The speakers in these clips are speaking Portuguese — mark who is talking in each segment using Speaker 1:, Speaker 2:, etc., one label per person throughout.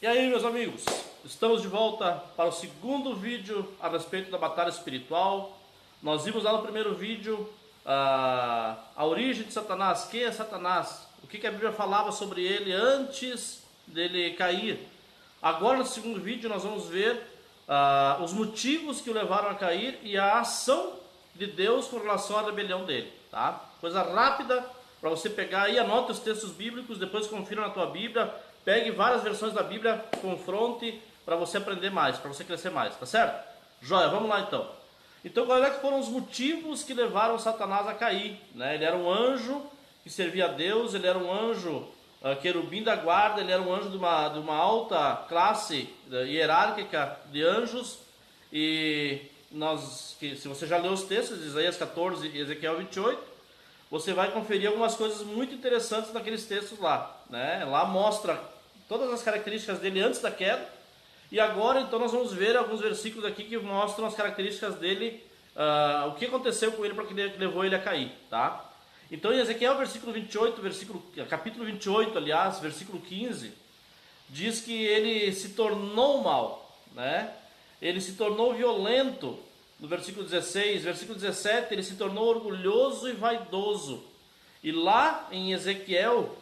Speaker 1: E aí, meus amigos, estamos de volta para o segundo vídeo a respeito da batalha espiritual. Nós vimos lá no primeiro vídeo a origem de Satanás. Quem é Satanás? O que a Bíblia falava sobre ele antes dele cair. Agora no segundo vídeo nós vamos ver os motivos que o levaram a cair e a ação de Deus com relação à rebelião dele, tá? Coisa rápida para você pegar aí, anote os textos bíblicos, depois confira na tua Bíblia, pegue várias versões da Bíblia, confronte para você aprender mais, para você crescer mais, tá certo? Joia, vamos lá então. Então, quais é que foram os motivos que levaram Satanás a cair, né? Ele era um anjo que servia a Deus, ele era um anjo querubim da guarda, ele era um anjo de uma alta classe hierárquica de anjos. E se você já leu os textos de Isaías 14 e Ezequiel 28, você vai conferir algumas coisas muito interessantes naqueles textos lá, né? Lá mostra todas as características dele antes da queda. E agora então nós vamos ver alguns versículos aqui que mostram as características dele, o que aconteceu com ele para que levou ele a cair, tá? Então em Ezequiel capítulo 28, aliás, versículo 15, diz que ele se tornou mal, né? Ele se tornou violento, no versículo 16, versículo 17, ele se tornou orgulhoso e vaidoso. E lá em Ezequiel,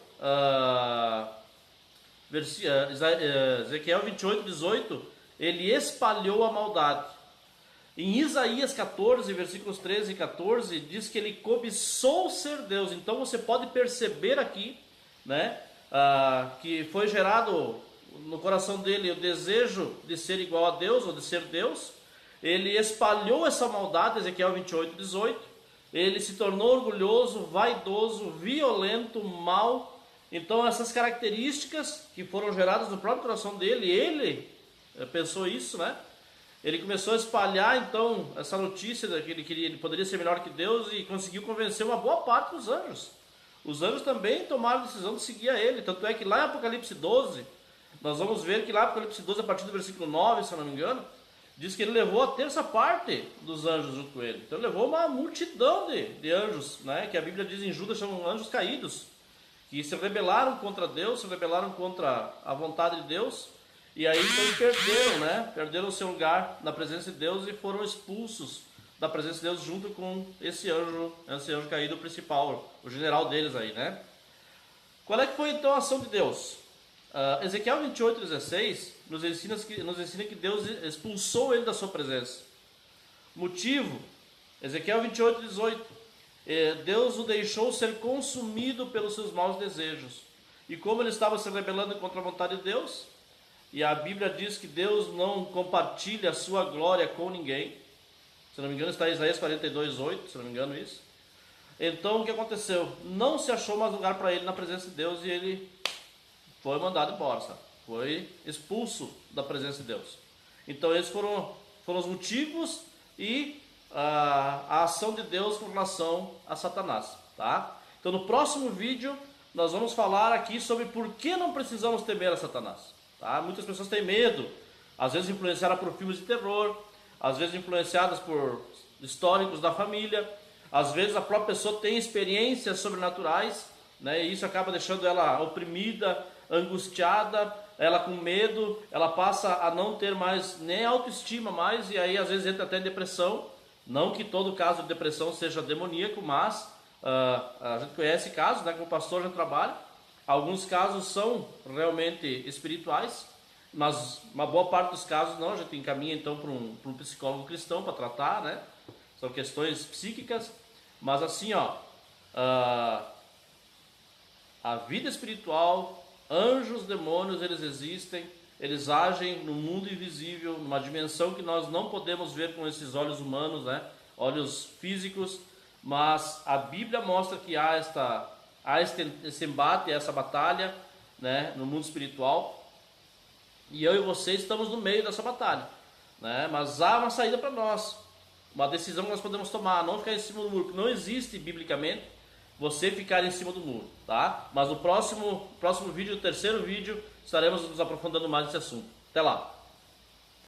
Speaker 1: Ezequiel 28, 18, ele espalhou a maldade. Em Isaías 14, versículos 13 e 14, diz que ele cobiçou ser Deus. Então você pode perceber aqui, né, que foi gerado no coração dele o desejo de ser igual a Deus, ou de ser Deus. Ele espalhou essa maldade, Ezequiel 28, 18. Ele se tornou orgulhoso, vaidoso, violento, mau. Então essas características que foram geradas no próprio coração dele, ele pensou isso, né? Ele começou a espalhar então essa notícia de que ele poderia ser melhor que Deus e conseguiu convencer uma boa parte dos anjos. Os anjos também tomaram a decisão de seguir a ele. Tanto é que lá em Apocalipse 12, nós vamos ver que lá em Apocalipse 12, a partir do versículo 9, se eu não me engano, diz que ele levou a terça parte dos anjos junto com ele. Então ele levou uma multidão de anjos, né? Que a Bíblia diz em Judas chamam anjos caídos, que se rebelaram contra Deus, se rebelaram contra a vontade de Deus. E aí então perderam, né? Perderam o seu lugar na presença de Deus e foram expulsos da presença de Deus junto com esse anjo caído principal, o general deles aí, né? Qual é que foi então a ação de Deus? Ezequiel 28, 16 nos ensina que Deus expulsou ele da sua presença. Motivo, Ezequiel 28, 18, Deus o deixou ser consumido pelos seus maus desejos. E como ele estava se rebelando contra a vontade de Deus, e a Bíblia diz que Deus não compartilha a sua glória com ninguém, se não me engano está em Isaías 42, 8, se não me engano isso. Então o que aconteceu? Não se achou mais lugar para ele na presença de Deus e ele foi mandado embora, sabe? Foi expulso da presença de Deus. Então esses foram os motivos e a ação de Deus com relação a Satanás, tá? Então no próximo vídeo nós vamos falar aqui sobre por que não precisamos temer a Satanás, tá? Muitas pessoas têm medo, às vezes influenciadas por filmes de terror, às vezes influenciadas por históricos da família, às vezes a própria pessoa tem experiências sobrenaturais, né? E isso acaba deixando ela oprimida, angustiada, ela com medo, ela passa a não ter mais nem autoestima mais, e aí às vezes entra até em depressão. Não que todo caso de depressão seja demoníaco, mas a gente conhece casos, né, como pastor já trabalha. Alguns casos são realmente espirituais, mas uma boa parte dos casos não. A gente encaminha então para um psicólogo cristão para tratar, né? São questões psíquicas, mas assim, a vida espiritual, anjos, demônios, eles existem, eles agem no mundo invisível, numa dimensão que nós não podemos ver com esses olhos humanos, né? Olhos físicos, mas a Bíblia mostra que há esse embate, essa batalha, né? No mundo espiritual, e eu e você estamos no meio dessa batalha, né? Mas há uma saída para nós, uma decisão que nós podemos tomar, não ficar em cima do muro, porque não existe biblicamente você ficar em cima do muro, tá? Mas no próximo vídeo, o terceiro vídeo, estaremos nos aprofundando mais nesse assunto. Até lá!